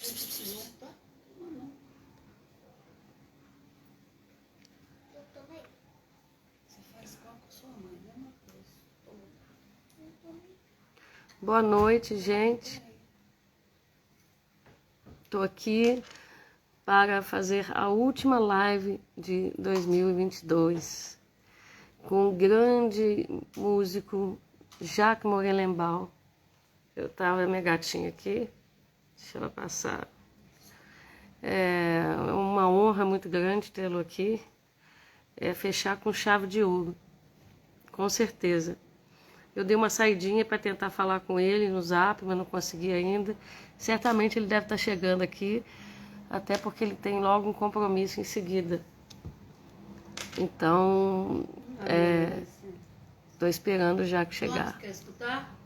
Não tá? Não. Você faz igual com sua mãe, mesma coisa. Boa noite, gente. Estou aqui para fazer a última live de 2022 com o grande músico Jacques Morelenbaum. Eu tava minha gatinha aqui, deixa ela passar. É uma honra muito grande tê-lo aqui. É fechar com chave de ouro, com certeza. Eu dei uma saidinha para tentar falar com ele no Zap, mas não consegui ainda. Certamente ele deve estar chegando aqui, até porque ele tem logo um compromisso em seguida. Então, estou esperando já que chegar. Quer escutar?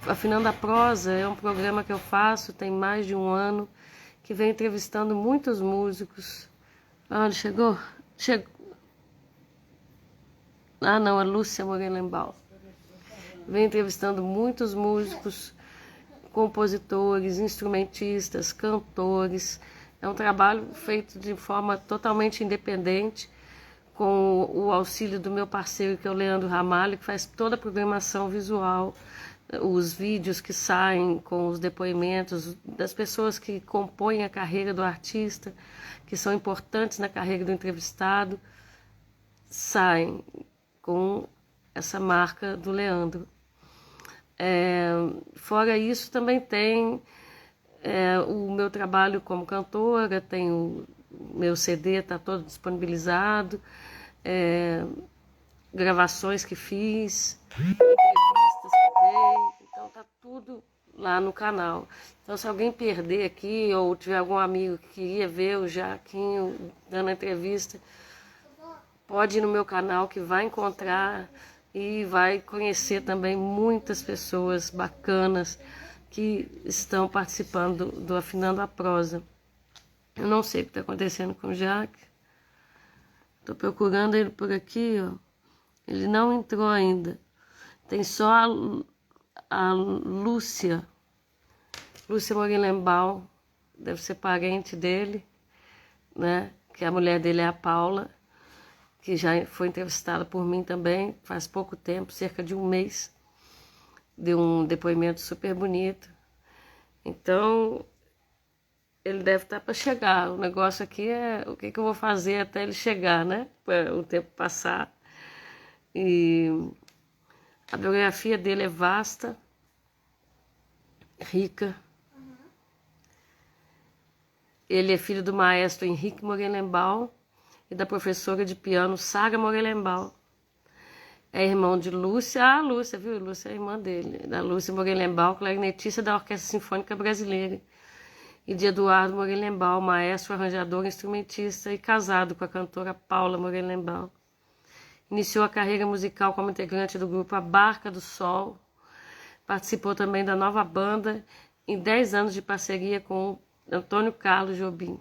Afinando a Prosa é um programa que eu faço tem mais de um ano, que vem entrevistando muitos músicos. Ah, ele chegou? Chegou. Ah, não, é Lúcia Morelenbaum. Vem entrevistando muitos músicos, compositores, instrumentistas, cantores. É um trabalho feito de forma totalmente independente, com o auxílio do meu parceiro, que é o Leandro Ramalho, que faz toda a programação visual, os vídeos que saem com os depoimentos das pessoas que compõem a carreira do artista, que são importantes na carreira do entrevistado, saem com essa marca do Leandro. Fora isso, também tem o meu trabalho como cantora, tem o meu CD, está todo disponibilizado, gravações que fiz, entrevistas que dei, então está tudo lá no canal. Então, se alguém perder aqui, ou tiver algum amigo que queria ver o Jaquinho dando entrevista, pode ir no meu canal que vai encontrar e vai conhecer também muitas pessoas bacanas que estão participando do Afinando a Prosa. Eu não sei o que está acontecendo com o Jaque. Estou procurando ele por aqui, ó. Ele não entrou ainda. Tem só a Lúcia Morelenbaum, deve ser parente dele, né? Que a mulher dele é a Paula, que já foi entrevistada por mim também, faz pouco tempo, cerca de um mês. Deu um depoimento super bonito. Então, ele deve estar para chegar. O negócio aqui é o que eu vou fazer até ele chegar, né? Para o tempo passar. E a biografia dele é vasta, rica. Ele é filho do maestro Henrique Morelenbaum e da professora de piano Sara Morelenbaum. É irmão de Lúcia, Lúcia, viu? Lúcia é irmã dele, da Lúcia Morelenbaum, clarinetista da Orquestra Sinfônica Brasileira. E de Eduardo Morelenbaum, maestro, arranjador, instrumentista e casado com a cantora Paula Morelenbaum. Iniciou a carreira musical como integrante do grupo A Barca do Sol. Participou também da nova banda em 10 anos de parceria com Antônio Carlos Jobim.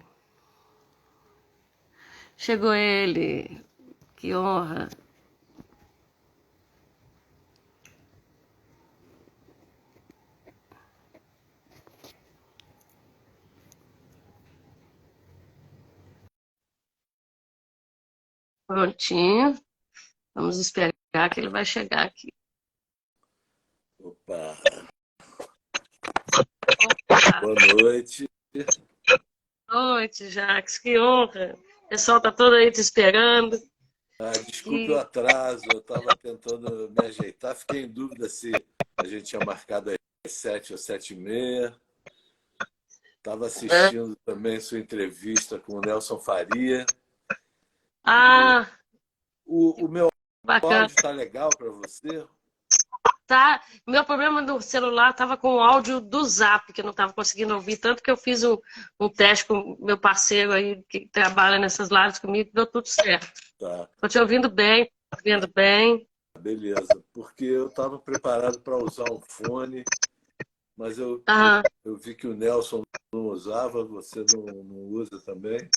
Chegou ele, que honra. Prontinho, vamos esperar que ele vai chegar aqui. Opa! Opa. Boa noite. Boa noite, Jacques, que honra. O pessoal está todo aí te esperando. Desculpe o atraso, eu estava tentando me ajeitar, fiquei em dúvida se a gente tinha marcado às 7 ou 7h30. Estava assistindo também sua entrevista com o Nelson Faria. Ah, O meu bacana. áudio está legal para você? Tá. Meu problema do celular estava com o áudio do Zap, que eu não estava conseguindo ouvir, tanto que eu fiz um teste com meu parceiro aí, que trabalha nessas lives comigo, deu tudo certo. Tá. Estou te ouvindo bem, vendo bem. Beleza, porque eu estava preparado para usar um fone, mas eu vi que o Nelson não usava, você não usa também,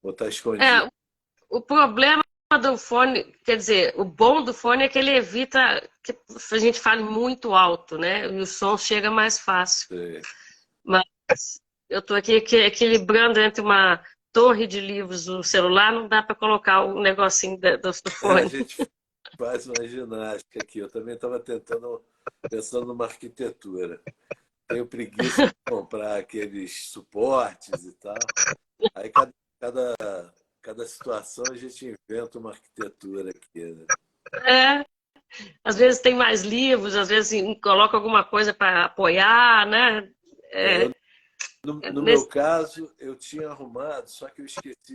ou está escondido? O problema do fone, quer dizer, o bom do fone é que ele evita que a gente fale muito alto, né? E o som chega mais fácil. Sei. Mas eu estou aqui equilibrando entre uma torre de livros no celular, não dá para colocar o negocinho do A fone. gente faz uma ginástica aqui. Eu também estava pensando numa arquitetura. Tenho preguiça de comprar aqueles suportes e tal. Aí cada, cada situação a gente inventa uma arquitetura aqui, né? É, às vezes tem mais livros, às vezes coloca alguma coisa para apoiar, né? É, É, no meu nesse, caso, eu tinha arrumado, só que eu esqueci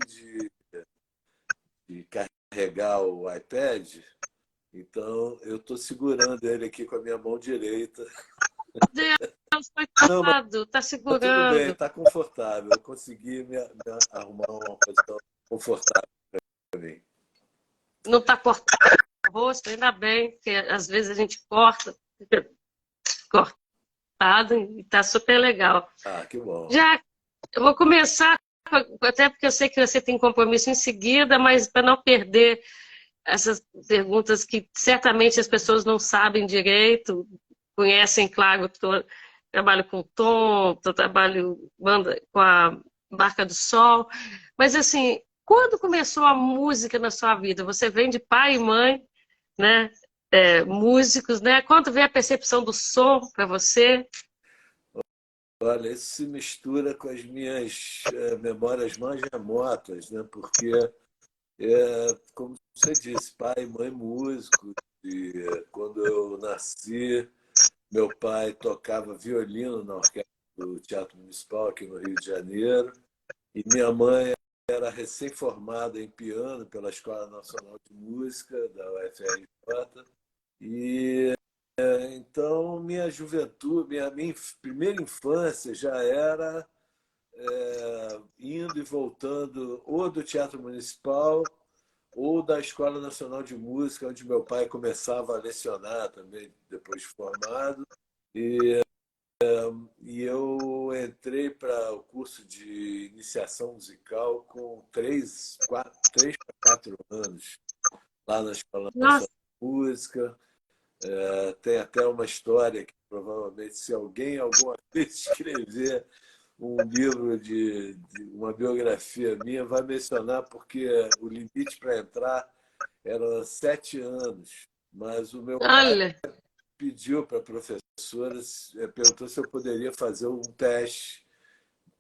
de carregar o iPad. Então, eu estou segurando ele aqui com a minha mão direita. Deus, Não, mas coitado, tá tudo bem, segurando. está confortável. Eu consegui me arrumar uma posição confortável para mim. Não tá cortado o rosto, ainda bem, porque às vezes a gente corta, fica cortado e tá super legal. Ah, que bom. Já eu vou começar, até porque eu sei que você tem compromisso em seguida, mas para não perder essas perguntas que certamente as pessoas não sabem direito, conhecem, claro, trabalho com Tom, eu trabalho com a Barca do Sol, mas assim, quando começou a música na sua vida? Você vem de pai e mãe, né? Músicos, né? Quando veio a percepção do som para você? Olha, isso se mistura com as minhas memórias mais remotas, né? Porque, como você disse, pai e mãe músicos. E quando eu nasci, meu pai tocava violino na orquestra do Teatro Municipal aqui no Rio de Janeiro. E minha mãe era recém-formada em piano pela Escola Nacional de Música, da UFRJ. E então minha juventude, minha primeira infância já era indo e voltando ou do Teatro Municipal ou da Escola Nacional de Música, onde meu pai começava a lecionar também, depois de formado. E eu entrei para o curso de iniciação musical com 3 para 4 anos, lá na Escola Nacional Nossa, de Música. Tem até uma história que provavelmente, se alguém alguma vez escrever um livro de uma biografia minha, vai mencionar, porque o limite para entrar era 7 anos. Mas o meu pai olha. pediu para a professora, perguntou se eu poderia fazer um teste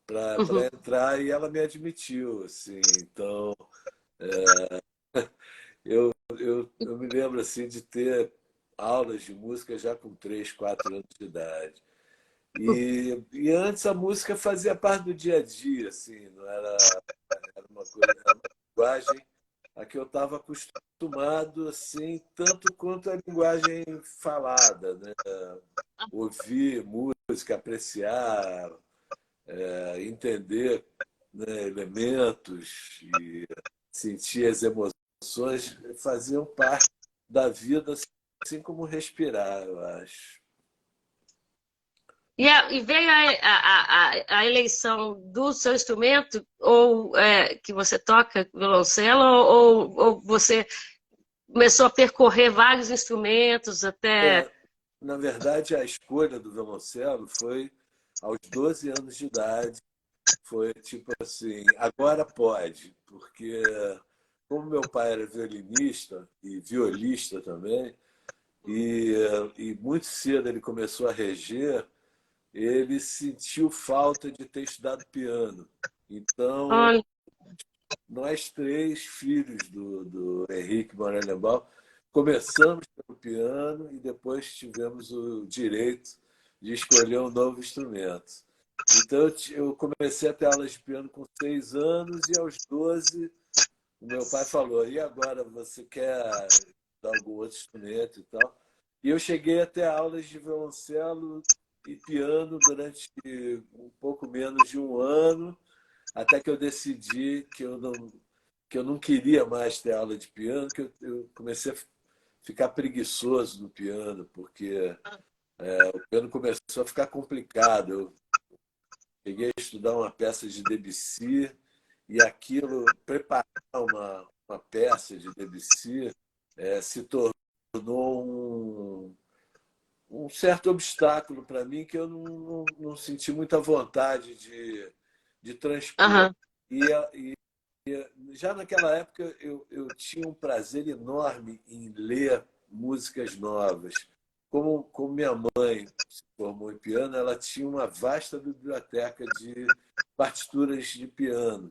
para Uhum. entrar e ela me admitiu. Assim. Então, eu me lembro assim, de ter aulas de música já com 3, 4 anos de idade. E antes a música fazia parte do dia a dia, assim, não era uma coisa, era uma linguagem a que eu estava acostumado, assim, tanto quanto a linguagem falada, né? Ouvir música, apreciar, entender, né, elementos e sentir as emoções faziam parte da vida, assim como respirar, eu acho. E veio a eleição do seu instrumento, ou que você toca violoncelo, ou você começou a percorrer vários instrumentos até. É, na verdade, a escolha do violoncelo foi aos 12 anos de idade. Foi tipo assim, agora pode, porque como meu pai era violinista e violista também, e, e muito cedo ele começou a reger, ele sentiu falta de ter estudado piano. Então, Olha, nós 3 filhos do Henrique Morelembal começamos pelo piano e depois tivemos o direito de escolher um novo instrumento. Então, eu comecei a ter aulas de piano com 6 anos e aos 12 o meu pai falou, e agora, você quer dar algum outro instrumento e tal? E eu cheguei a ter aulas de violoncelo e piano durante um pouco menos de um ano, até que eu decidi que eu não queria mais ter aula de piano, que eu comecei a ficar preguiçoso no piano, porque o piano começou a ficar complicado. Eu cheguei a estudar uma peça de Debussy e aquilo, preparar uma peça de Debussy se tornou um certo obstáculo para mim que eu não senti muita vontade de transpor. Aham. E, já naquela época eu tinha um prazer enorme em ler músicas novas. Como minha mãe se formou em piano, ela tinha uma vasta biblioteca de partituras de piano.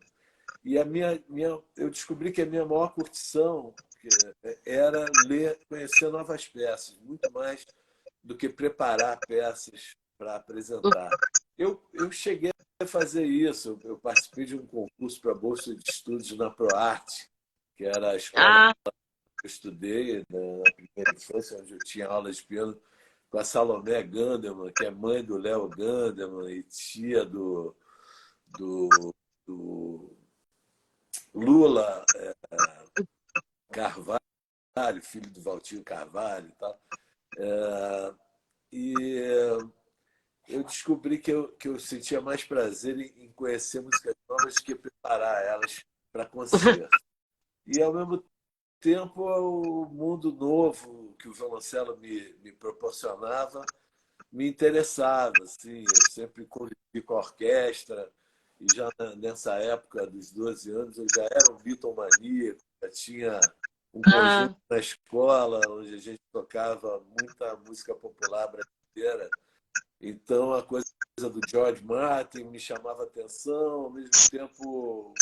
E eu descobri que a minha maior curtição era ler, conhecer novas peças, muito mais do que preparar peças para apresentar. Eu cheguei a fazer isso, eu participei de um concurso para bolsa de estudos na ProArte, que era a escola Ah, que eu estudei na primeira infância, onde eu tinha aulas de piano com a Salomé Gandelman, que é mãe do Léo Gandelman e tia do, do Lula Carvalho, filho do Valtinho Carvalho e tal. E eu descobri que eu sentia mais prazer em conhecer músicas novas do que preparar elas para concerto. E, ao mesmo tempo, o mundo novo que o violoncelo me proporcionava me interessava. Assim, eu sempre convivi com a orquestra, e já nessa época dos 12 anos eu já era um bitomaníaco, já tinha um conjunto ah, na escola onde a gente tocava muita música popular brasileira. Então a coisa do George Martin me chamava atenção, ao mesmo tempo,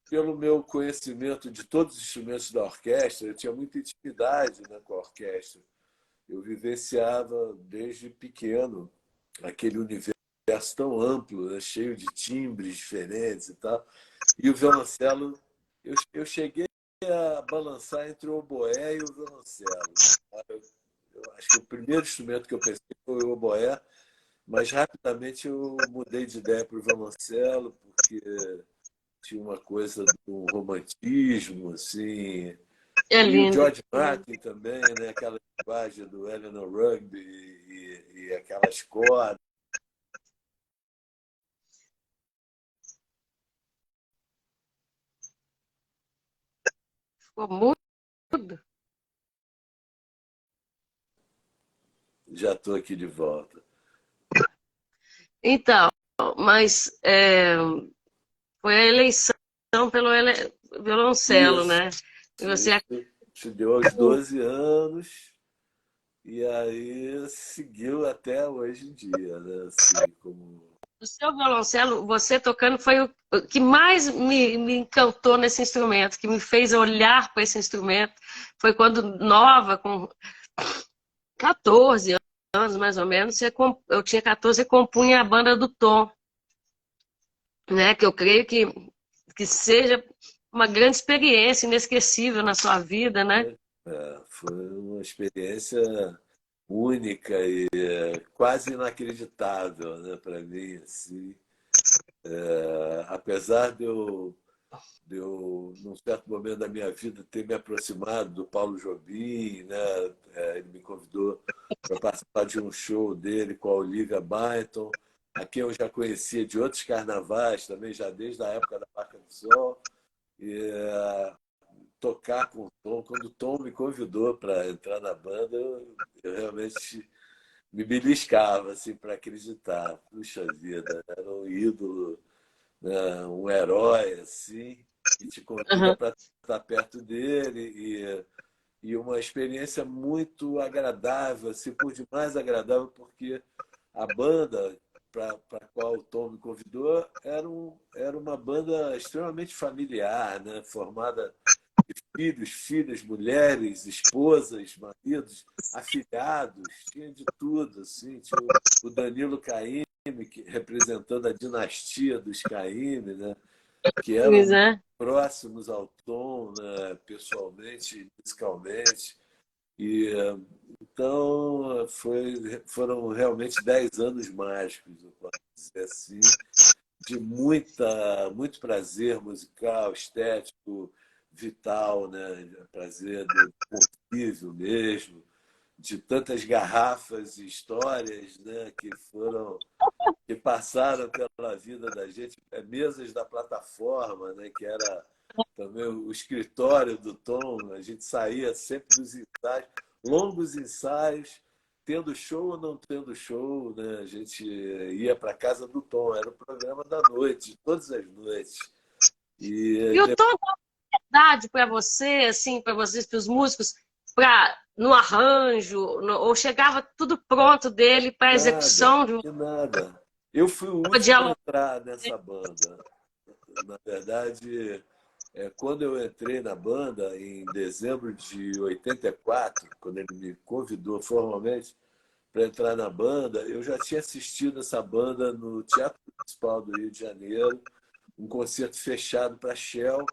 pelo meu conhecimento de todos os instrumentos da orquestra, eu tinha muita intimidade, né, com a orquestra. Eu vivenciava desde pequeno aquele universo tão amplo, né, cheio de timbres diferentes e tal. E o violoncelo, eu cheguei a balançar entre o oboé e o violoncelo. Eu acho que o primeiro instrumento que eu pensei foi o oboé, mas rapidamente eu mudei de ideia para o violoncelo, porque tinha uma coisa do romantismo, assim. é E o lindo. George Martin também, né? Aquela linguagem do Eleanor Rigby e aquelas cordas. Ficou mudo. Já estou aqui de volta. Então, mas foi a eleição pelo violoncelo, Isso, né? E você isso. Se deu aos 12 anos e aí seguiu até hoje em dia, né? Assim, como... o seu violoncelo, você tocando, foi o que mais me encantou nesse instrumento, que me fez olhar para esse instrumento. Foi quando nova, com 14 anos mais ou menos, eu tinha 14 e compunha a banda do Tom, né? Que eu creio que seja uma grande experiência, inesquecível na sua vida, né? Foi uma experiência única e quase inacreditável, né, para mim. Assim. Apesar de eu, num certo momento da minha vida, ter me aproximado do Paulo Jobim, né? Ele me convidou para participar de um show dele com a Olivia Byton, a quem eu já conhecia de outros carnavais também, já desde a época da Barca do Sol. E tocar com o Tom, quando o Tom me convidou para entrar na banda, eu realmente me beliscava assim, para acreditar. Puxa vida, era um ídolo, né? Um herói assim, e te convida Uhum. para estar perto dele e uma experiência muito agradável, assim, por demais agradável, porque a banda para a qual o Tom me convidou era uma banda extremamente familiar, né? Formada de filhos, filhas, mulheres, esposas, maridos, afilhados, tinha de tudo. Assim. Tinha o Danilo Caymmi, representando a dinastia dos Caymmi, né? Que Pois eram é. próximos ao Tom, né? Pessoalmente, musicalmente. E então foram realmente 10 anos mágicos, eu posso dizer assim, de muito prazer musical, estético, vital, né? Prazer do convívio mesmo. de tantas garrafas e histórias, né, que passaram pela vida da gente, mesas da plataforma, né, que era também o escritório do Tom, a gente saía sempre dos ensaios, longos ensaios, tendo show ou não tendo show, né, a gente ia para a casa do Tom, era o programa da noite, todas as noites. E o Tom dá verdade para você, assim, para vocês, para os músicos, no arranjo, ou chegava tudo pronto dele para a Nada, execução de nada. Eu fui o um último a diálogo? entrar nessa banda. Na verdade, quando eu entrei na banda, em dezembro de 84, quando ele me convidou formalmente para entrar na banda, eu já tinha assistido essa banda no Teatro Municipal do Rio de Janeiro, um concerto fechado para Shell.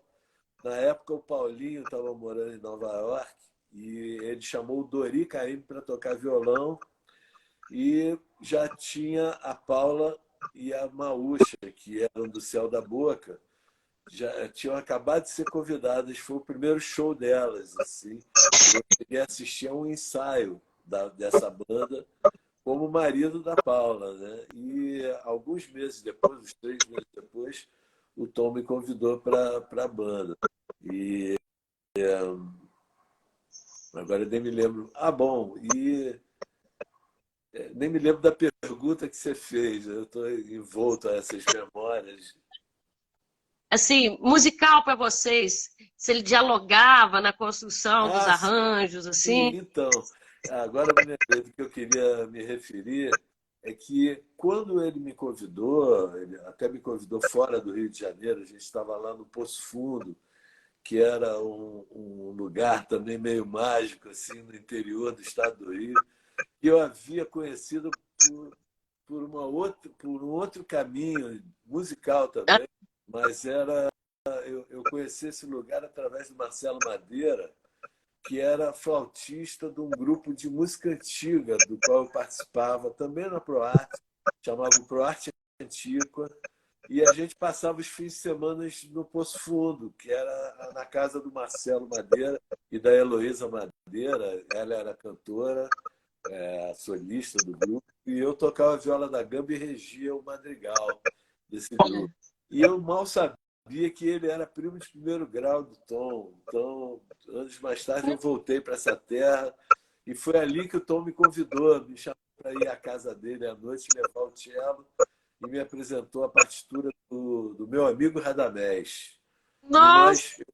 Na época, o Paulinho estava morando em Nova York e ele chamou o Dori Caymmi para tocar violão e já tinha a Paula e a Maúcha, que eram do Céu da Boca, já tinham acabado de ser convidadas, foi o primeiro show delas, assim. Eu queria assistir a um ensaio dessa banda como marido da Paula, né? E alguns meses depois, uns 3 meses depois, o Tom me convidou para a banda. E agora eu nem me lembro. Ah, bom, e nem me lembro da pergunta que você fez. Eu estou envolto a essas memórias. Assim, musical para vocês, se ele dialogava na construção dos Ah, arranjos, sim, assim. então. Agora eu me lembrei do que eu queria me referir. É que quando ele me convidou, ele até me convidou fora do Rio de Janeiro, a gente estava lá no Poço Fundo, que era um lugar também meio mágico, assim, no interior do estado do Rio, que eu havia conhecido por um outro caminho musical também, mas eu conheci esse lugar através do Marcelo Madeira, que era flautista de um grupo de música antiga, do qual eu participava, também na ProArte, chamava o ProArte Antiqua, e a gente passava os fins de semana no Poço Fundo, que era na casa do Marcelo Madeira e da Heloísa Madeira. Ela era cantora, a solista do grupo, e eu tocava a viola da gamba e regia o madrigal desse grupo. E eu mal sabia que ele era primo de primeiro grau do Tom. Então, anos mais tarde, eu voltei para essa terra e foi ali que o Tom me convidou, me chamou para ir à casa dele à noite, levar o cello e me apresentou a partitura do meu amigo Radamés. E Nossa!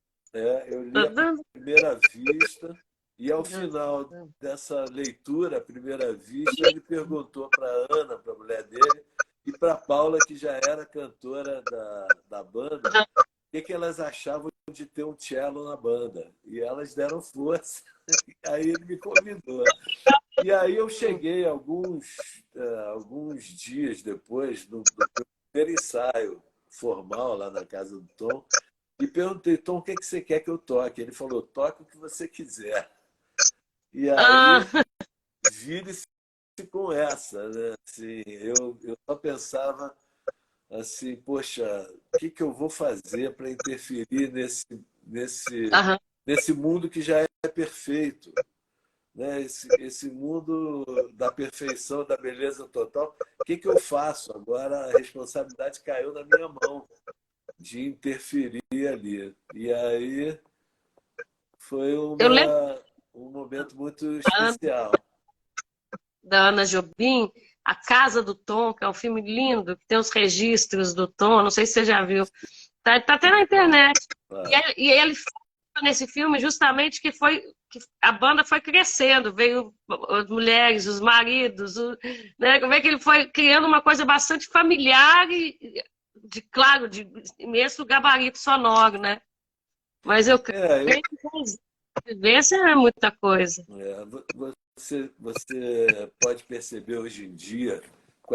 eu li à primeira vista e ao final dessa leitura à primeira vista, ele perguntou para a Ana, para a mulher dele, e para a Paula, que já era cantora da banda, o que elas achavam de ter um cello na banda. E elas deram força. Aí ele me convidou. E aí eu cheguei alguns dias depois do primeiro ensaio formal lá na casa do Tom e perguntei, Tom, o que você quer que eu toque? Ele falou, toque o que você quiser. E aí, Ah, vire-se com essa, né? Assim, eu só pensava assim, poxa, o que eu vou fazer para interferir nesse, aham. nesse mundo que já é perfeito, né? Esse mundo da perfeição, da beleza total. O que eu faço? Agora a responsabilidade caiu na minha mão de interferir ali. E aí foi Eu lembro um momento muito da Ana, especial. da Ana Jobim, A Casa do Tom, que é um filme lindo, que tem os registros do Tom, não sei se você já viu. Tá até na internet. Claro. E ele fala nesse filme justamente que a banda foi crescendo, veio as mulheres, os maridos, né? Como é que ele foi criando uma coisa bastante familiar e claro, de imenso gabarito sonoro, né? Mas eu É, creio que vivência é muita coisa. você pode perceber hoje em dia, com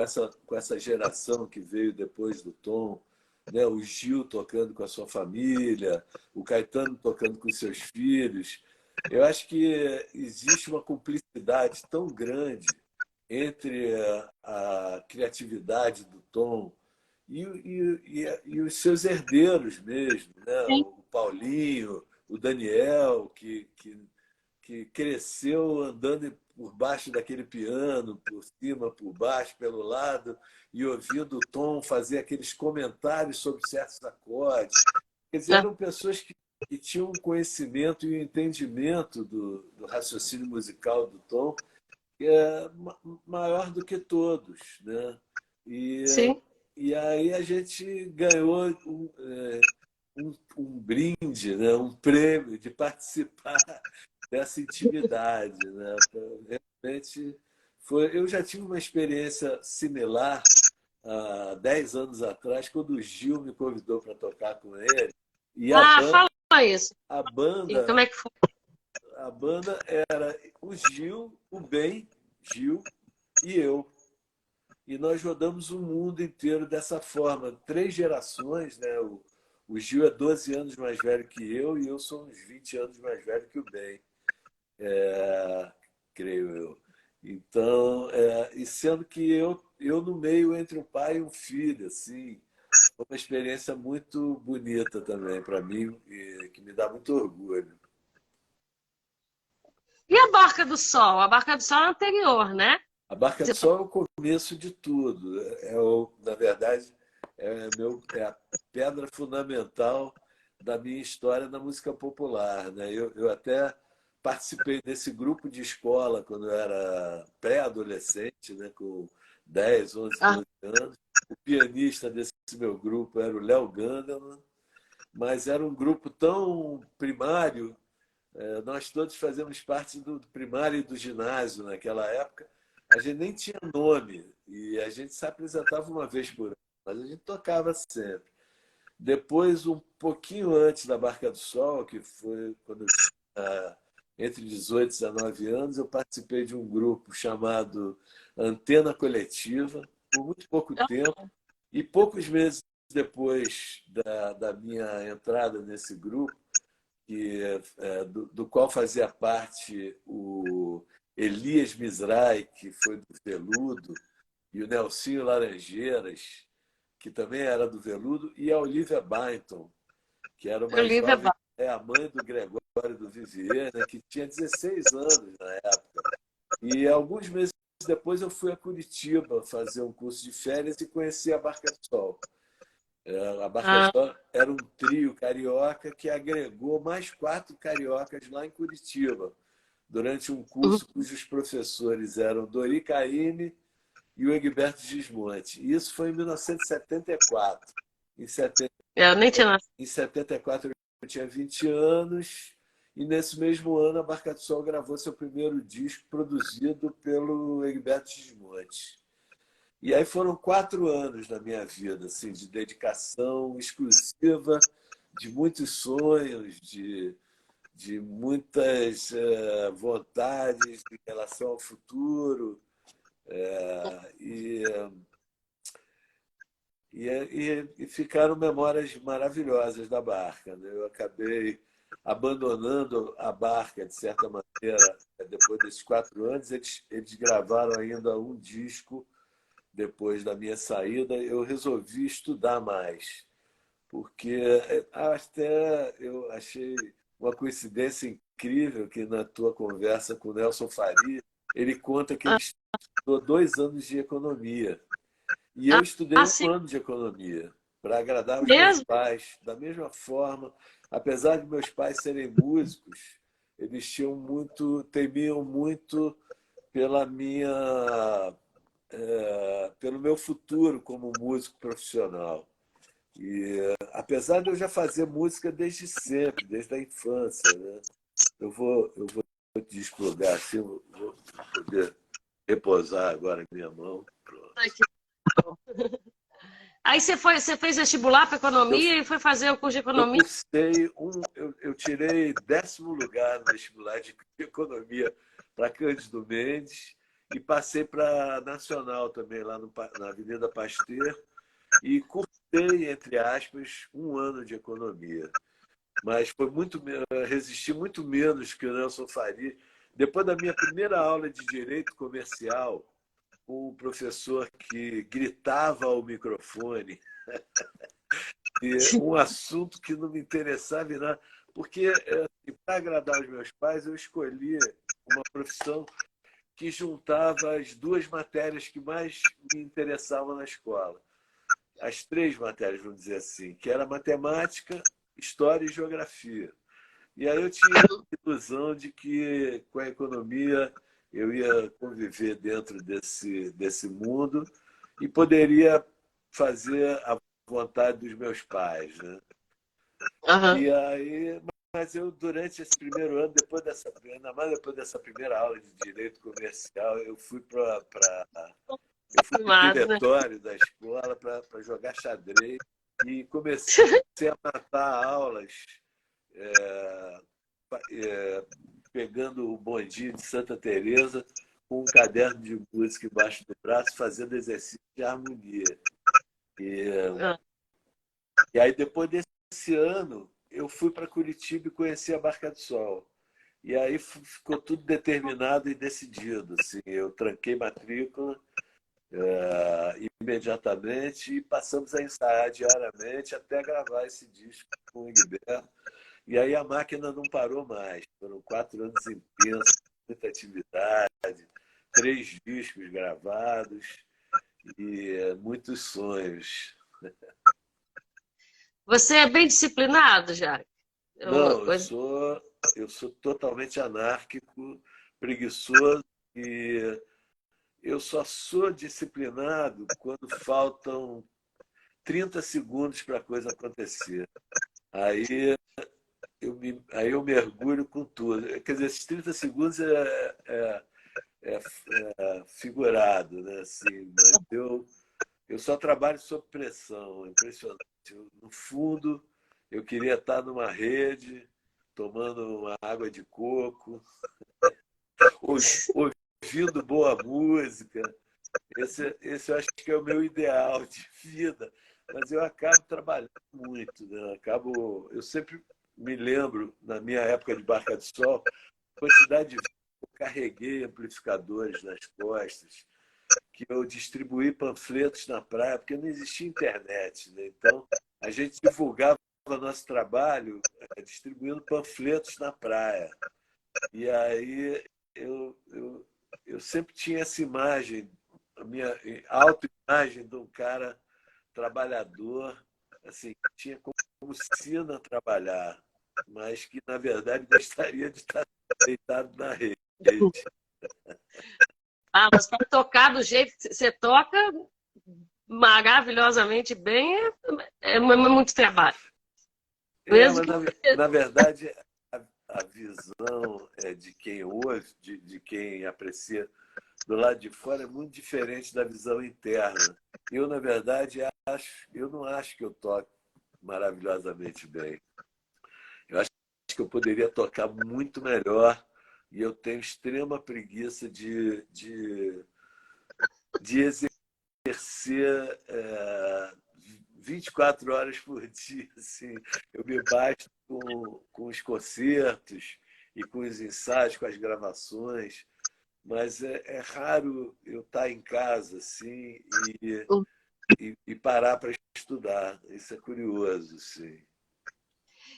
essa geração que veio depois do Tom, né? O Gil tocando com a sua família, o Caetano tocando com os seus filhos. Eu acho que existe uma cumplicidade tão grande entre a criatividade do Tom e os seus herdeiros mesmo, né? Sim. O Paulinho, o Daniel, que que cresceu andando por baixo daquele piano, por cima, por baixo, pelo lado, e ouvindo o Tom fazer aqueles comentários sobre certos acordes. Quer dizer, É. eram pessoas que tinham um conhecimento e um entendimento do raciocínio musical do Tom maior do que todos, né? E, Sim. e aí a gente ganhou um brinde, né? Um prêmio de participar dessa intimidade, né? Realmente foi. Eu já tive uma experiência similar há 10 anos atrás, quando o Gil me convidou para tocar com ele. E Ah, fala isso. a E como banda, é que foi? a banda era o Gil, o Ben, Gil e eu. E nós rodamos o mundo inteiro dessa forma. 3 gerações, né? O Gil é 12 anos mais velho que eu e eu sou uns 20 anos mais velho que o Ben, creio eu. Então, e sendo que eu no meio entre o pai e o filho, assim, foi uma experiência muito bonita também para mim, e que me dá muito orgulho. E a Barca do Sol? A Barca do Sol é anterior, né? A Barca do Você Sol é o começo de tudo. Na verdade, é a pedra fundamental da minha história na música popular, né? Eu até participei desse grupo de escola quando eu era pré-adolescente, né? Com 10, 11, ah, 12 anos. O pianista desse meu grupo era o Léo Gandelman, mas era um grupo tão primário. Nós todos fazemos parte do primário e do ginásio naquela época. A gente nem tinha nome e a gente se apresentava uma vez por ano, mas a gente tocava sempre. Depois, um pouquinho antes da Barca do Sol, que foi quando eu tinha entre 18 e 19 anos, eu participei de um grupo chamado Antena Coletiva, por muito pouco tempo, e poucos meses depois da minha entrada nesse grupo, do qual fazia parte o Elias Mizrahi, que foi do Veludo, e o Nelsinho Laranjeiras, que também era do Veludo, e a Olivia Byington, que era o uma livro é jovem, bom. a mãe do Gregório do Vivier, né, que tinha 16 anos na época. E alguns meses depois eu fui a Curitiba fazer um curso de férias e conheci a Barca do Sol. A Barca do Ah, Sol era um trio carioca que agregou mais 4 cariocas lá em Curitiba, durante um uhum. curso cujos professores eram Dori Caymmi e o Egberto Gismonti. E isso foi em 1974. Em 70, Eu nem tinha nascido. em 74 eu tinha 20 anos e nesse mesmo ano a Barca do Sol gravou seu primeiro disco produzido pelo Egberto Gismonti. E aí foram 4 anos na minha vida, assim, de dedicação exclusiva, de muitos sonhos, de muitas vontades em relação ao futuro. E, e ficaram memórias maravilhosas da Barca, né? Eu acabei abandonando a Barca, de certa maneira, depois desses 4 anos. Eles gravaram ainda um disco depois da minha saída. Eu resolvi estudar mais, porque até eu achei uma coincidência incrível que na tua conversa com o Nelson Faria, ele conta que ele estudou 2 anos de economia. E eu estudei um Assim ano de economia para agradar os meus mesmo? pais. Da mesma forma, apesar de meus pais serem músicos, eles temiam muito pela pelo meu futuro como músico profissional. E apesar de eu já fazer música desde sempre, desde a infância, né? Eu vou te desplugar assim, vou poder repousar agora em minha mão. Pronto. Ai, que bom. Aí você fez vestibular para Eu, economia e foi fazer o curso de eu economia? cursei eu tirei 10º lugar no vestibular de economia para Cândido Mendes e passei para Nacional também, lá na Avenida Pasteur, e cursei, entre aspas, um ano de economia. Mas resisti muito menos que o Nelson Faria. Depois da minha primeira aula de direito comercial, um professor que gritava ao microfone, e um assunto que não me interessava em nada, Porque, assim, para agradar os meus pais, eu escolhi uma profissão que juntava as duas matérias que mais me interessavam na escola. As três matérias, vamos dizer assim, que era matemática, história e geografia. E aí eu tinha a ilusão de que com a economia eu ia conviver dentro desse mundo e poderia fazer a vontade dos meus pais, né? Aham. E aí, mas eu durante esse primeiro ano, ainda mais depois dessa primeira aula de direito comercial, eu fui Que para o massa, né? diretório da escola para jogar xadrez e comecei a matar aulas é, pegando o bondinho de Santa Teresa com um caderno de música embaixo do braço, fazendo exercício de harmonia. E, Ah, e aí, depois desse ano, eu fui para Curitiba e conheci a Barca do Sol. E aí ficou tudo determinado e decidido. Assim, eu tranquei matrícula imediatamente e passamos a ensaiar diariamente até gravar esse disco com o Egberto. E aí a máquina não parou mais. Foram 4 anos intensos, muita atividade, 3 discos gravados e muitos sonhos. você é bem disciplinado, já? É uma Não, coisa. eu sou totalmente anárquico, preguiçoso e eu só sou disciplinado quando faltam 30 segundos para a coisa acontecer. Aí aí eu mergulho com tudo. Quer dizer, esses 30 segundos é figurado, né? Assim, mas eu só trabalho sob pressão, é impressionante. No fundo, eu queria estar numa rede, tomando uma água de coco, ouvindo boa música. Esse eu acho que é o meu ideal de vida. Mas eu acabo trabalhando muito, né? Eu sempre me lembro, na minha época de Barca de Sol, a quantidade de vezes que eu carreguei amplificadores nas costas, que eu distribuí panfletos na praia, porque não existia internet, né? Então, a gente divulgava o nosso trabalho distribuindo panfletos na praia. E aí eu sempre tinha essa imagem, a minha autoimagem de um cara trabalhador, assim, que tinha como sina trabalhar, mas que, na verdade, gostaria de estar deitado na rede. Ah, mas para tocar do jeito que você toca maravilhosamente bem é muito trabalho. Mesmo Mas que. na verdade, a visão de quem ouve, de quem aprecia do lado de fora é muito diferente da visão interna. Eu, na verdade, eu não acho que eu toco maravilhosamente bem. Eu acho que eu poderia tocar muito melhor e eu tenho extrema preguiça de exercer 24 horas por dia. Assim. Eu me basto com os concertos e com os ensaios, com as gravações, mas é raro eu estar em casa assim e parar para estudar. Isso é curioso, sim.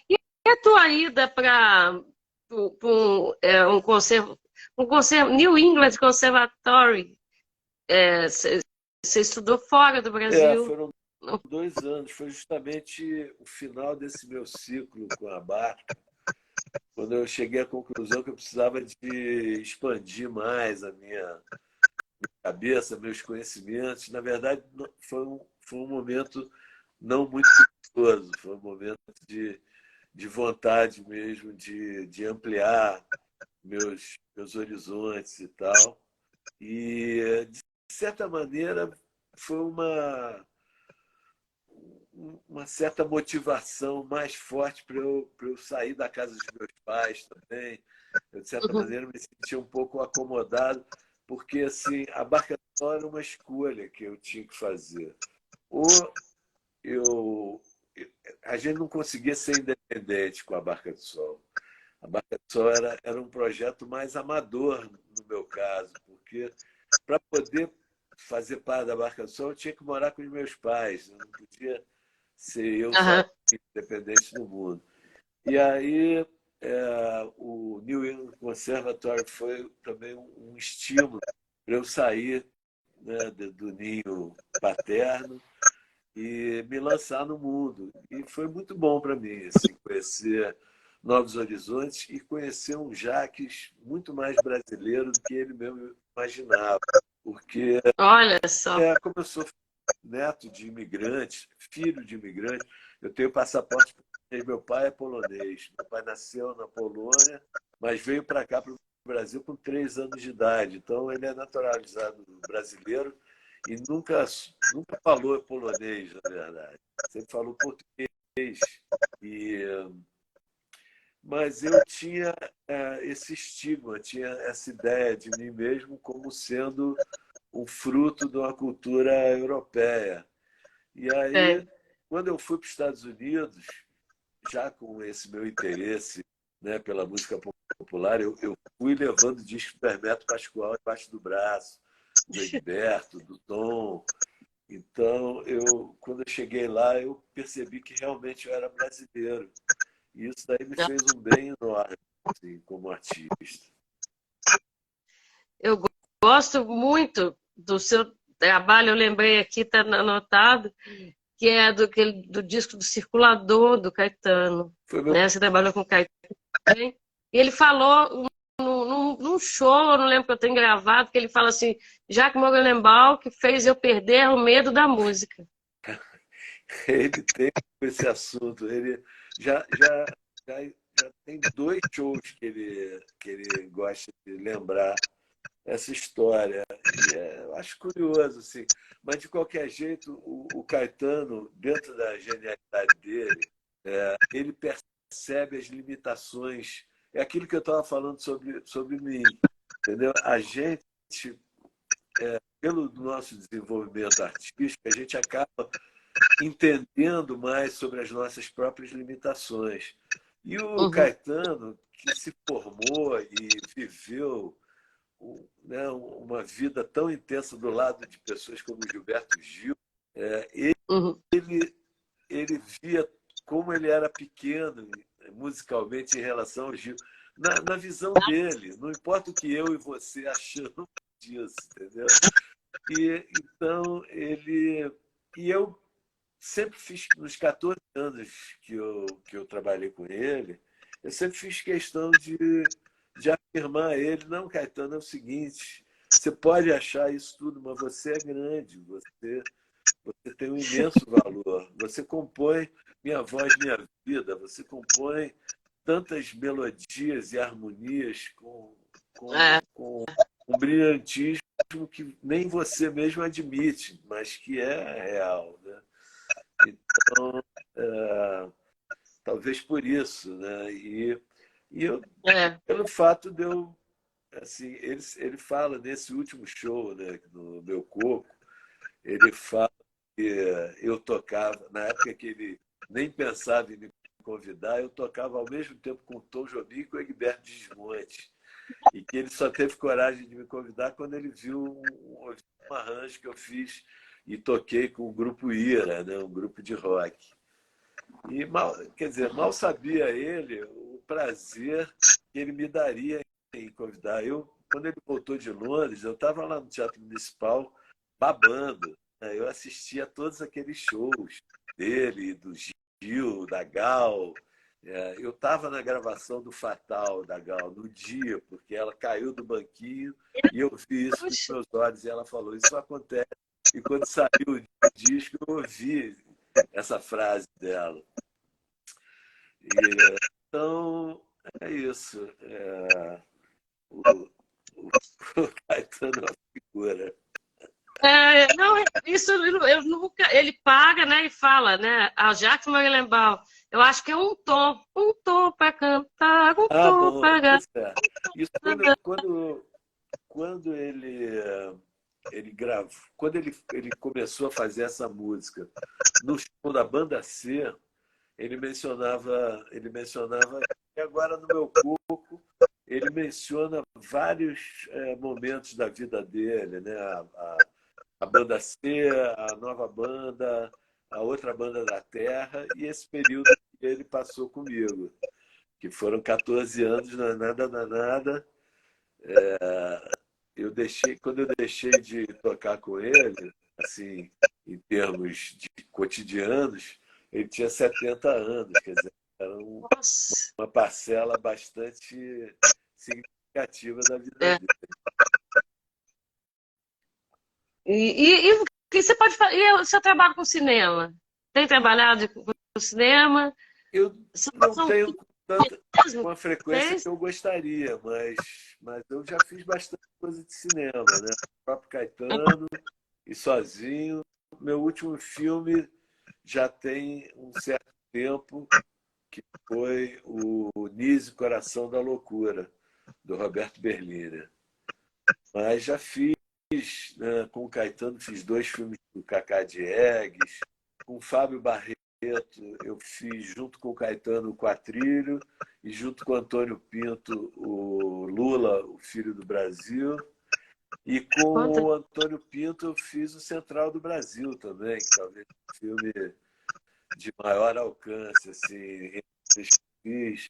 E a tua ida para um conservo, New England Conservatory? Você estudou fora do Brasil? Foram 2 anos. Foi justamente o final desse meu ciclo com a barca, quando eu cheguei à conclusão que eu precisava de expandir mais a minha cabeça, meus conhecimentos. Na verdade, foi um momento não muito gostoso, foi um momento de vontade mesmo de ampliar meus horizontes e tal. E, de certa maneira, foi uma certa motivação mais forte para eu sair da casa dos meus pais também. Eu, de certa Uhum. maneira, me sentia um pouco acomodado, porque assim, a barca só era uma escolha que eu tinha que fazer. Ou eu. A gente não conseguia ser independente com a Barca do Sol. A Barca do Sol era um projeto mais amador, no meu caso, porque para poder fazer parte da Barca do Sol, eu tinha que morar com os meus pais. Eu não podia ser eu Aham. sozinho, independente do mundo. E aí o New England Conservatory foi também um estímulo para eu sair, né, do ninho paterno e me lançar no mundo. E foi muito bom para mim, assim, conhecer novos horizontes e conhecer um Jacques muito mais brasileiro do que ele mesmo imaginava. Porque, Olha só. como eu sou neto de imigrante, filho de imigrante, eu tenho passaporte polonês. Meu pai é polonês. Meu pai nasceu na Polônia, mas veio para cá, para o Brasil, com 3 anos de idade. Então, ele é naturalizado brasileiro e nunca falou polonês, na verdade. Sempre falou português. E, mas eu tinha esse estigma, tinha essa ideia de mim mesmo como sendo um fruto de uma cultura europeia. E aí, É. quando eu fui para os Estados Unidos, já com esse meu interesse, né, pela música popular, eu fui levando discos do Hermeto Pascoal embaixo do braço, do Egberto, do Tom. Então, quando eu cheguei lá, eu percebi que realmente eu era brasileiro. E isso daí me fez um bem enorme, assim, como artista. Eu gosto muito do seu trabalho, eu lembrei aqui, está anotado, que é do disco do Circulador, do Caetano. Foi meu. Né? Você trabalhou com o Caetano também. E ele falou num show, eu não lembro que eu tenho gravado, que ele fala assim, Jacques Morgenthau, que fez eu perder o medo da música. Ele tem esse assunto. Ele já tem 2 shows que ele gosta de lembrar essa história. E eu acho curioso, assim. Mas, de qualquer jeito, o Caetano, dentro da genialidade dele, ele percebe as limitações. É aquilo que eu estava falando sobre mim. Entendeu? A gente, pelo nosso desenvolvimento artístico, a gente acaba entendendo mais sobre as nossas próprias limitações. E o Uhum, Caetano, que se formou e viveu, né, uma vida tão intensa do lado de pessoas como Gilberto Gil, uhum. ele via como ele era pequeno musicalmente em relação ao Gil. Na visão dele, não importa o que eu e você achamos disso, entendeu? Então, E eu sempre fiz, nos 14 anos que eu trabalhei com ele, eu sempre fiz questão de afirmar a ele, não, Caetano, é o seguinte, você pode achar isso tudo, mas você é grande, você tem um imenso valor, você compõe Minha Voz, Minha Vida, você compõe tantas melodias e harmonias É, com um brilhantismo que nem você mesmo admite, mas que é real, né? Então, talvez por isso, né? E eu, é. pelo fato de eu, assim, ele fala nesse último show, né, no Meu Corpo, ele fala que eu tocava, na época que ele nem pensava em me convidar, eu tocava ao mesmo tempo com o Tom Jobim e com o Egberto Gismonti. E que ele só teve coragem de me convidar quando ele viu um arranjo que eu fiz e toquei com o grupo Ira, né, um grupo de rock. E quer dizer, mal sabia ele o prazer que ele me daria em convidar. Quando ele voltou de Londres, eu estava lá no Teatro Municipal babando, né? Eu assistia a todos aqueles shows dele, do Gil, da Gal. Eu estava na gravação do Fatal da Gal no dia, porque ela caiu do banquinho e eu vi isso com os Puxa, meus olhos e ela falou, isso acontece. E quando saiu o disco, eu ouvi essa frase dela. Então, é isso. O, o, o Caetano é uma figura. não, isso eu nunca. Ele paga, né, e fala, né? A Jacques Morgenthau. Eu acho que é um tom para cantar, um Ah, tom bom, para. pois é. Isso quando ele gravou, quando ele começou a fazer essa música no show da Banda C, ele mencionava, e agora no Meu Corpo, ele menciona vários momentos da vida dele, né? A Banda C, a nova banda, a outra banda da Terra, e esse período que ele passou comigo, que foram 14 anos, não é nada danada. Quando eu deixei de tocar com ele, assim, em termos de cotidianos, ele tinha 70 anos, quer dizer, era Nossa. uma parcela bastante significativa da vida É. dele. E o que você pode fazer? E o seu trabalho com cinema? Tem trabalhado com cinema? Eu não São tenho tanta, mesmo? com a frequência Fez? que eu gostaria, mas eu já fiz bastante coisa de cinema, né? O próprio Caetano e sozinho. Meu último filme já tem um certo tempo, que foi o Nise Coração da Loucura, do Roberto Berliner. Mas já fiz, né, com o Caetano, fiz 2 filmes do Cacá Diegues, com o Fábio Barreto eu fiz junto com o Caetano o Quatrilho e junto com o Antônio Pinto o Lula, o Filho do Brasil. E com Conta. o Antônio Pinto eu fiz o Central do Brasil também, que talvez um filme de maior alcance, assim, fiz.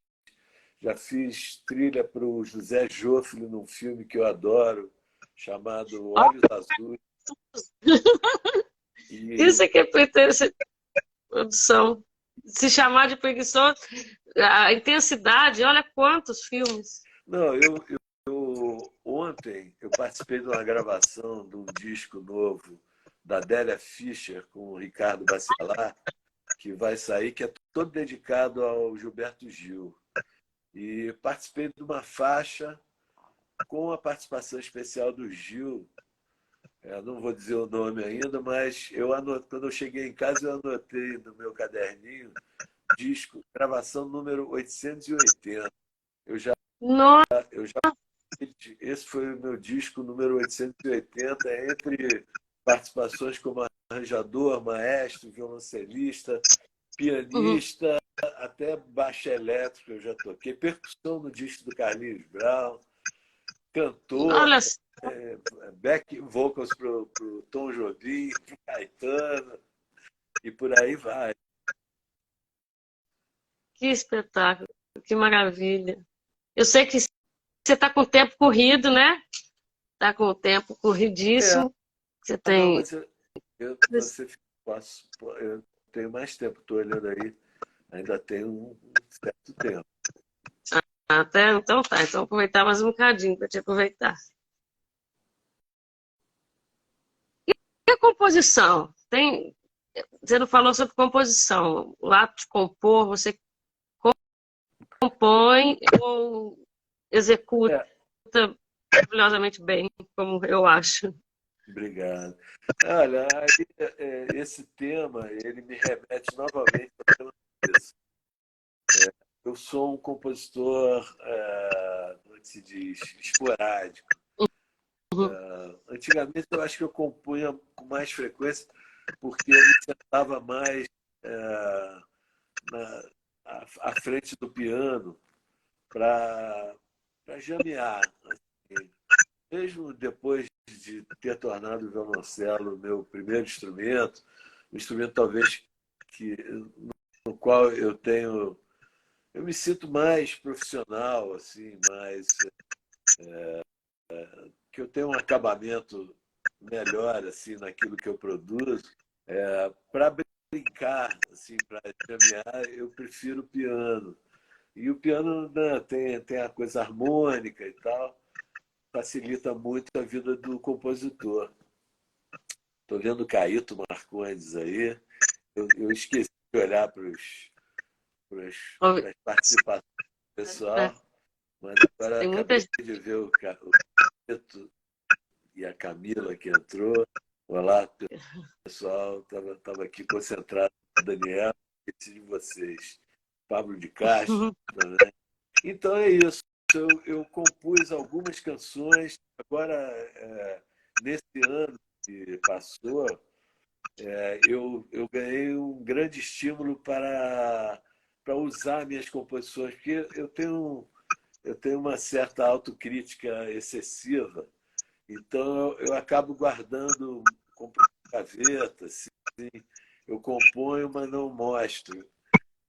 Já fiz trilha para o José Joffre num filme que eu adoro, chamado Olhos Azuis. E Isso aqui é produção. Se chamar de preguiçoso, a intensidade, olha quantos filmes. não, ontem eu participei de uma gravação de um disco novo da Adélia Fischer com o Ricardo Bacelar, que vai sair, que é todo dedicado ao Gilberto Gil. E participei de uma faixa com a participação especial do Gil. Não vou dizer o nome ainda, mas quando eu cheguei em casa, eu anotei no meu caderninho disco, gravação número 880. Nossa, Eu já Esse foi o meu disco número 880, entre participações como arranjador, maestro, violoncelista, pianista, até baixo elétrico eu já toquei, percussão no disco do Carlinhos Brown, cantor, olha back vocals para o Tom Jobim, para Caetano, e por aí vai. que espetáculo, que maravilha. Eu sei que você está com o tempo corrido, né? Está com o tempo corridíssimo. Você Não, tem. mas eu tenho mais tempo, estou olhando aí, ainda tenho um certo tempo. Até, então tá, então aproveitar mais um bocadinho para te aproveitar. E a composição? Você não falou sobre composição. O ato de compor, você compõe ou executa É, maravilhosamente bem, como eu acho. obrigado. Olha, aí, esse tema, ele me remete novamente ao tema disso. Eu sou um compositor, como é que se diz, esporádico. Uhum. Antigamente eu acho que eu compunha com mais frequência porque eu me sentava mais na, à frente do piano para jamear. Assim. Mesmo depois de ter tornado o violoncelo o meu primeiro instrumento, um instrumento talvez que, no qual eu me sinto mais profissional, assim, mais que eu tenho um acabamento melhor assim naquilo que eu produzo. Para brincar, assim, para caminhar, eu prefiro o piano. E o piano, né, tem a coisa harmônica e tal, facilita muito a vida do compositor. Estou vendo o Caíto Marcondes aí. Eu esqueci de olhar para as participações do pessoal, mas agora Tem muita acabei gente. de ver o Caíto e a Camila que entrou. Olá, pessoal. Estava aqui concentrado com o Daniel, esqueci de vocês. Pablo de Castro também. Então é isso. Eu compus algumas canções. Agora, nesse ano que passou, eu ganhei um grande estímulo para usar minhas composições, porque eu tenho uma certa autocrítica excessiva, então eu acabo guardando com gaveta, assim, eu componho, mas não mostro.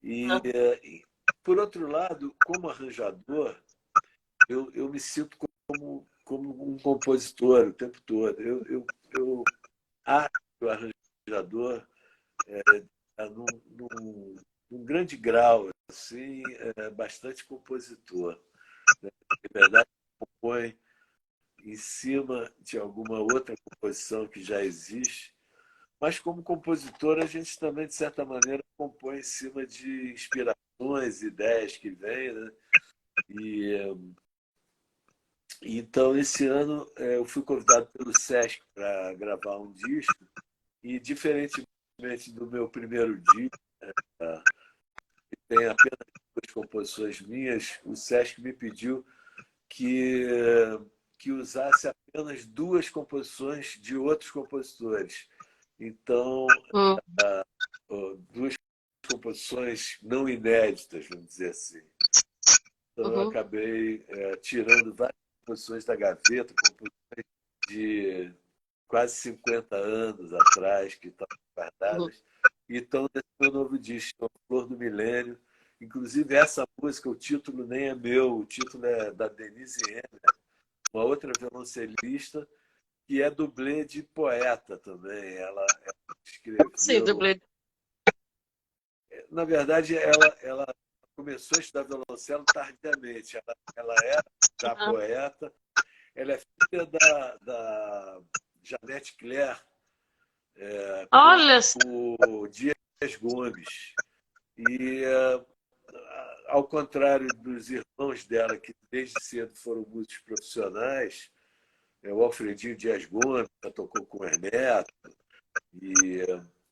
E, por outro lado, como arranjador, eu me sinto como um compositor o tempo todo. Eu acho que o arranjador é num grande grau, assim, bastante compositor. Né? De verdade, compõe em cima de alguma outra composição que já existe, mas como compositor a gente também, de certa maneira, compõe em cima de inspirações, ideias que vêm, né? E então, esse ano, eu fui convidado pelo Sesc para gravar um disco e, diferentemente do meu primeiro disco, que tem apenas duas composições minhas, o Sesc me pediu que, que usasse apenas duas composições de outros compositores. Então, Hum, duas composições não inéditas, vamos dizer assim. Então, eu uhum, acabei tirando várias composições da gaveta, composições de quase 50 anos atrás, que estavam uhum, guardadas, e estão nesse meu novo disco, Flor do Milênio. Inclusive, essa música, o título nem é meu, o título é da Denise Henner, uma outra violoncelista, que é dublê de poeta também. Ela sim, escreveu. dublê. Na verdade, ela começou a estudar violoncelo tardiamente. Ela era já Ah, poeta. Ela é filha da Janete Claire com olha, o Dias Gomes. E, ao contrário dos irmãos dela, que desde cedo foram músicos profissionais, o Alfredinho Dias Gomes já tocou com o Hermeto, e,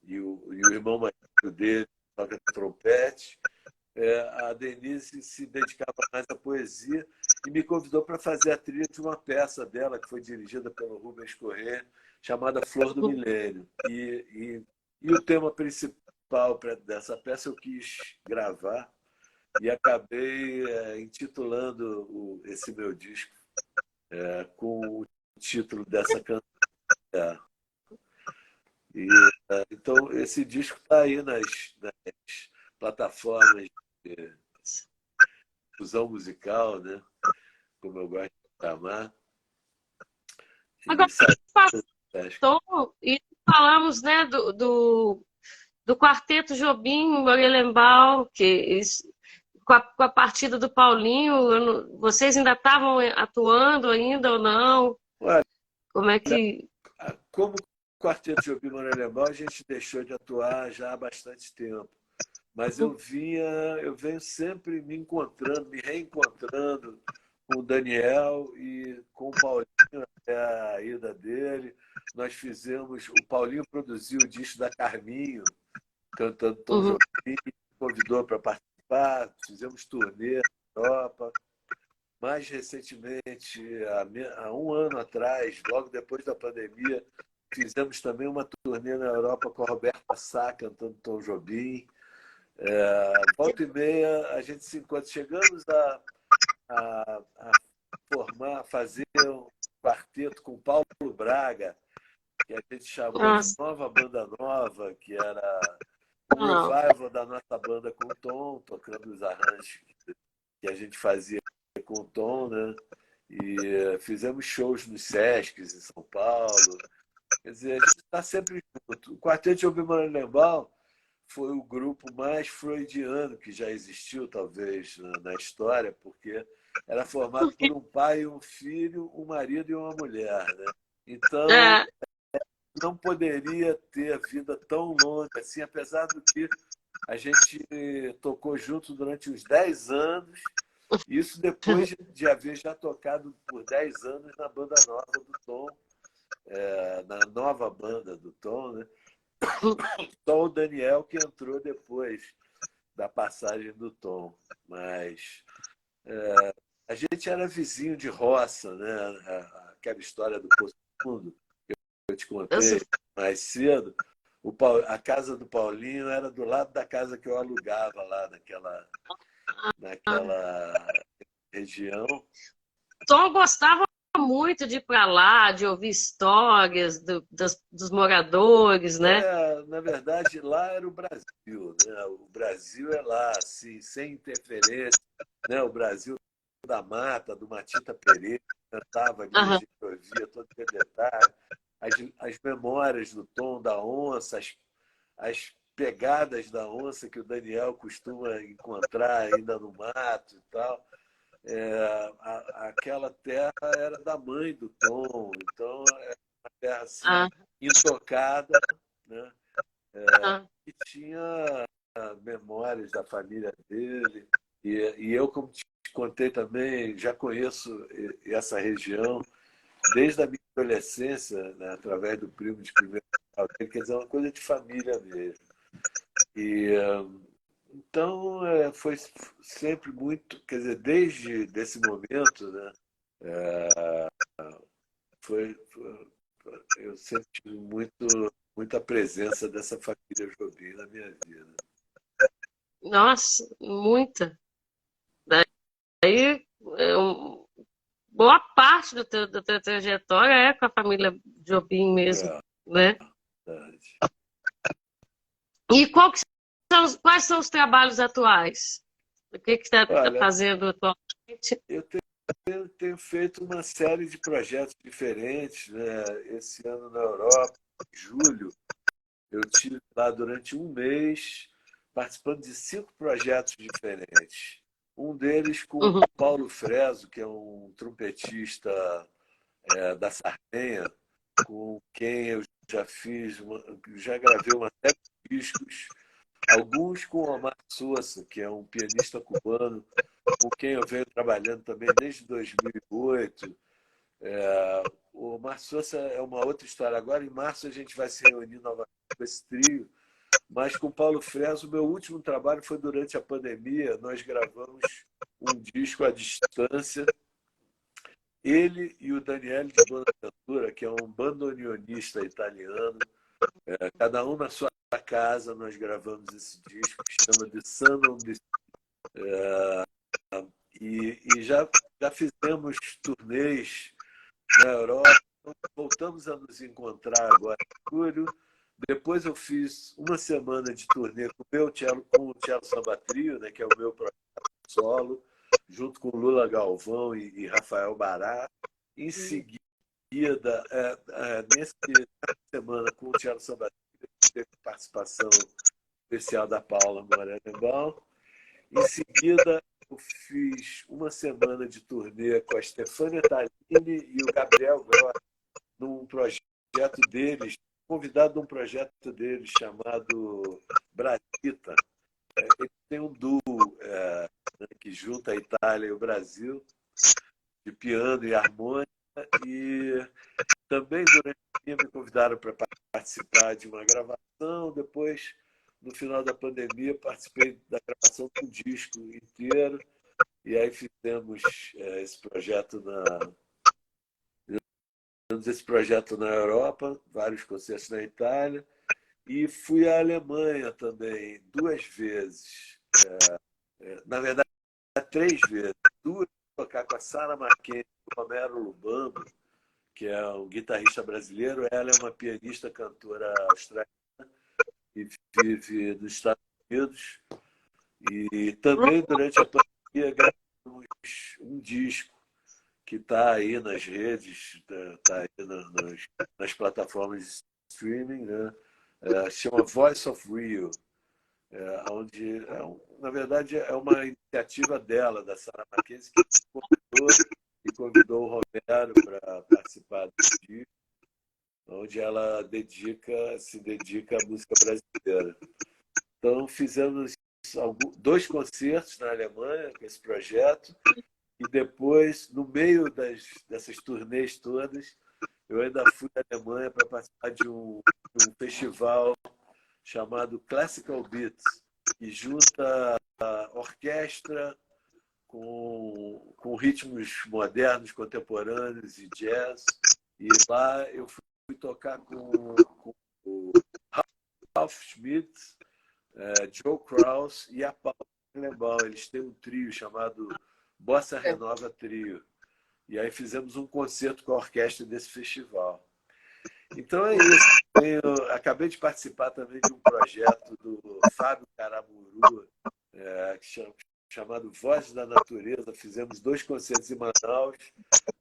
e o irmão mais velho dele toca trompete. A Denise se dedicava mais à poesia e me convidou para fazer a trilha de uma peça dela, que foi dirigida pelo Rubens Corrêa, chamada Flor do Milênio. E o tema principal dessa peça eu quis gravar e acabei intitulando esse meu disco com o título dessa canção. E, então, esse disco está aí nas plataformas de fusão musical, né? Como eu gosto de chamar. agora E saiu. passou e falamos, né, do Quarteto Jobim, Morelenbaum, com a partida do Paulinho, vocês ainda estavam atuando ainda ou não? Olha, Como é que... como Quarteto Jobim Morelenbaum, a gente deixou de atuar já há bastante tempo. Mas eu venho sempre me encontrando, me reencontrando com o Daniel e com o Paulinho até a ida dele. Nós fizemos, o Paulinho produziu o disco da Carminho, cantando Tom Uhum. Jobim, convidou para participar, fizemos turnê na Europa. Mais recentemente, há um ano atrás, logo depois da pandemia, fizemos também uma turnê na Europa com a Roberta Sá, cantando Tom Jobim. Volta e meia, a gente se encontra. Chegamos a formar, a fazer um quarteto com Paulo Braga, que a gente chamou de Nossa, Nova Banda Nova, que era um não. revival da nossa banda com o Tom, tocando os arranjos que a gente fazia com o Tom, né? E fizemos shows nos Sescs em São Paulo. Quer dizer, a gente está sempre junto. O Quarteto de Obi-Wan foi o grupo mais freudiano que já existiu, talvez, na história, porque era formado por um pai e um filho, um marido e uma mulher, né? Então, É, não poderia ter vida tão longa assim, apesar do que a gente tocou junto durante uns 10 anos, isso depois de haver já tocado por 10 anos na banda nova do Tom, na nova banda do Tom, né? Só o Daniel que entrou depois da passagem do Tom. Mas a gente era vizinho de roça, né? Aquela história do Poço Fundo, que eu te eu sou- contei mais cedo. A casa do Paulinho era do lado da casa que eu alugava lá naquela região. Tom gostava muito de ir para lá, de ouvir histórias dos moradores, né? Na verdade, lá era o Brasil, né? O Brasil é lá, assim, sem interferência, né? O Brasil da mata, do Matita Pereira, cantava ali, a Aham, gente ouvia todo aquele detalhe, as memórias do tom da onça, as pegadas da onça que o Daniel costuma encontrar ainda no mato e tal. Aquela terra era da mãe do Tom, então era uma terra assim, ah, intocada, né? ah. E tinha memórias da família dele. E eu, como te contei também, já conheço essa região desde a minha adolescência, né, através do primo de primeiro grau dele, quer dizer, é uma coisa de família mesmo. E então foi sempre muito, quer dizer, desde esse momento, né, eu sempre tive muita presença dessa família Jobim na minha vida. Nossa, muita. Daí, boa parte da tua trajetória é com a família Jobim mesmo, É né? verdade. E quais são os trabalhos atuais? O que está Olha, fazendo atualmente? eu tenho feito uma série de projetos diferentes, né? Esse ano na Europa, em julho, eu tive lá durante um mês participando de 5 projetos diferentes. Um deles com o Uhum, Paulo Freso, que é um trompetista da Sardenha, com quem eu já gravei uma série de discos, alguns com o Omar Sosa, que é um pianista cubano, com quem eu venho trabalhando também desde 2008. O Omar Sosa é uma outra história. Agora, em março, a gente vai se reunir novamente com esse trio, mas com o Paulo Freso, o meu último trabalho foi durante a pandemia. Nós gravamos um disco à distância. Ele e o Daniele de Bonaventura, que é um bandoneonista italiano, cada um na sua casa, nós gravamos esse disco que se chama The Sun on the e já fizemos turnês na Europa, então voltamos a nos encontrar agora em julho. Depois eu fiz uma semana de turnê com o Cello Samba Trio, né, que é o meu projeto solo, junto com Lula Galvão e Rafael Bará. Em seguida, nessa semana com o Cello Samba Trio, teve participação especial da Paula Morelenbaum. Em seguida, eu fiz uma semana de turnê com a Stefania Tallini e o Gabriel Gross, num projeto deles, convidado num projeto deles chamado Brasita. Eles têm um duo que junta a Itália e o Brasil, de piano e harmônica, e também durante o dia me convidaram para participar de uma gravação. Depois, no final da pandemia, participei da gravação do disco inteiro. E aí fizemos esse projeto na Europa, vários concertos na Itália, e fui à Alemanha também 2 vezes. Na verdade, 3 vezes. 2 tocar com a Sara Marquense e o Romero Lubambo, que é um guitarrista brasileiro. Ela é uma pianista, cantora australiana e vive nos Estados Unidos. E também, durante a pandemia, gravamos um disco que está aí nas redes, está aí nas plataformas de streaming, né? Chama Voice of Rio, onde, na verdade, é uma iniciativa dela, da Sara Mackenzie, que convidou o Romero para participar do disco, onde ela se dedica à música brasileira. Então, fizemos 2 concertos na Alemanha com esse projeto, e depois, no meio dessas turnês todas, eu ainda fui à Alemanha para participar de um festival chamado Classical Beats, que junta a orquestra com ritmos modernos, contemporâneos e jazz. E lá eu fui tocar com o Ralph Schmidt, Joe Kraus e a Paula Morelenbaum. Eles têm um trio chamado Bossa Renova Trio. E aí fizemos um concerto com a orquestra desse festival. Então é isso. Acabei de participar também de um projeto do Fábio Caramuru, chamado Vozes da Natureza. Fizemos 2 concertos em Manaus,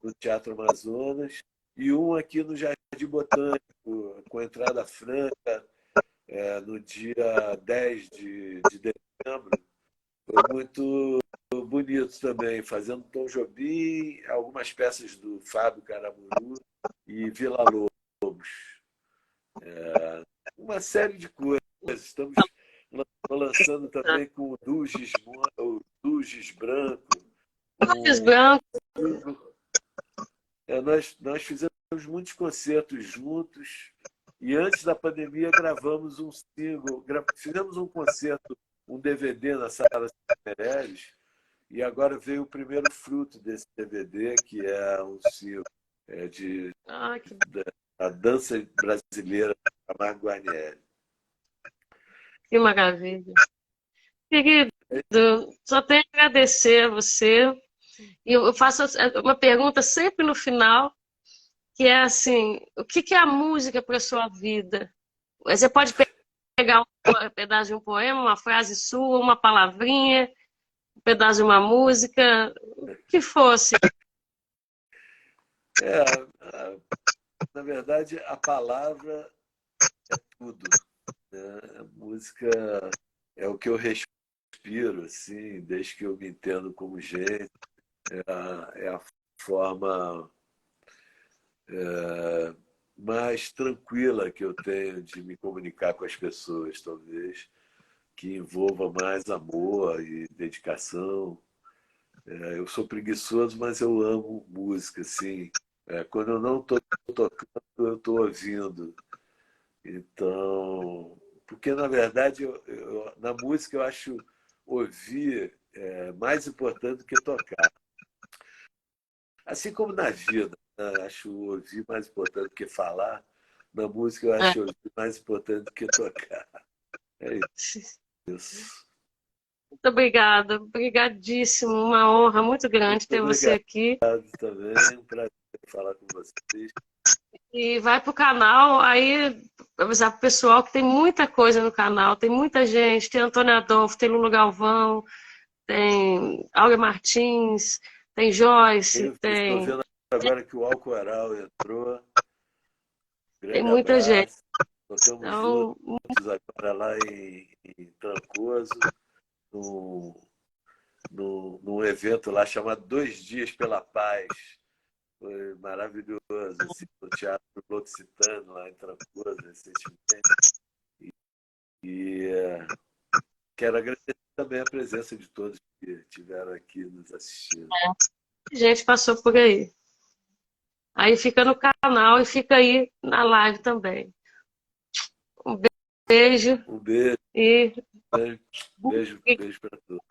no Teatro Amazonas, e um aqui no Jardim Botânico, com entrada franca, no dia 10 de dezembro. Foi muito bonito também, fazendo Tom Jobim, algumas peças do Fábio Caramuru e Vila Lobos. Uma série de coisas. Estamos lançando também com o Dugis Branco. Dugis Branco. Nós fizemos muitos concertos juntos e antes da pandemia gravamos um single, fizemos um concerto, um DVD na Sala Meirelles, e agora veio o primeiro fruto desse DVD, que é um single da dança brasileira de Camargo Guarnieri. Que maravilha. Querido, só tenho a agradecer a você. E eu faço uma pergunta sempre no final, que é assim, o que é a música para a sua vida? Você pode pegar um pedaço de um poema, uma frase sua, uma palavrinha, um pedaço de uma música, o que fosse. Na verdade, a palavra é tudo, né? A música é o que eu respiro, assim, desde que eu me entendo como gente. É a forma mais tranquila que eu tenho de me comunicar com as pessoas, talvez, que envolva mais amor e dedicação. Eu sou preguiçoso, mas eu amo música, assim. Quando eu não estou tocando, eu estou ouvindo. Então, porque na verdade, na música eu acho ouvir mais importante do que tocar. Assim como na vida, né? Acho ouvir mais importante do que falar. Na música eu acho ouvir mais importante do que tocar. É isso. Muito obrigada, obrigadíssimo, uma honra muito grande ter você aqui. Obrigado também, um prazer falar com vocês. E vai pro canal, aí avisar pro pessoal que tem muita coisa no canal, tem muita gente, tem Antônio Adolfo, tem Lulu Galvão, tem Áurea Martins, tem Joyce, Estou vendo agora que o Alcoral entrou. Grande tem muita abraço. gente. Tocamos Então, juntos agora lá em Trancoso, num evento lá chamado 2 Dias pela Paz. Foi maravilhoso, assim, no Teatro L'Occitano, lá em Trancoso, recentemente. E quero agradecer também a presença de todos que estiveram aqui nos assistindo. a gente passou por aí. Aí fica no canal e fica aí na live também. Um beijo. Um beijo. E Beijo para todos.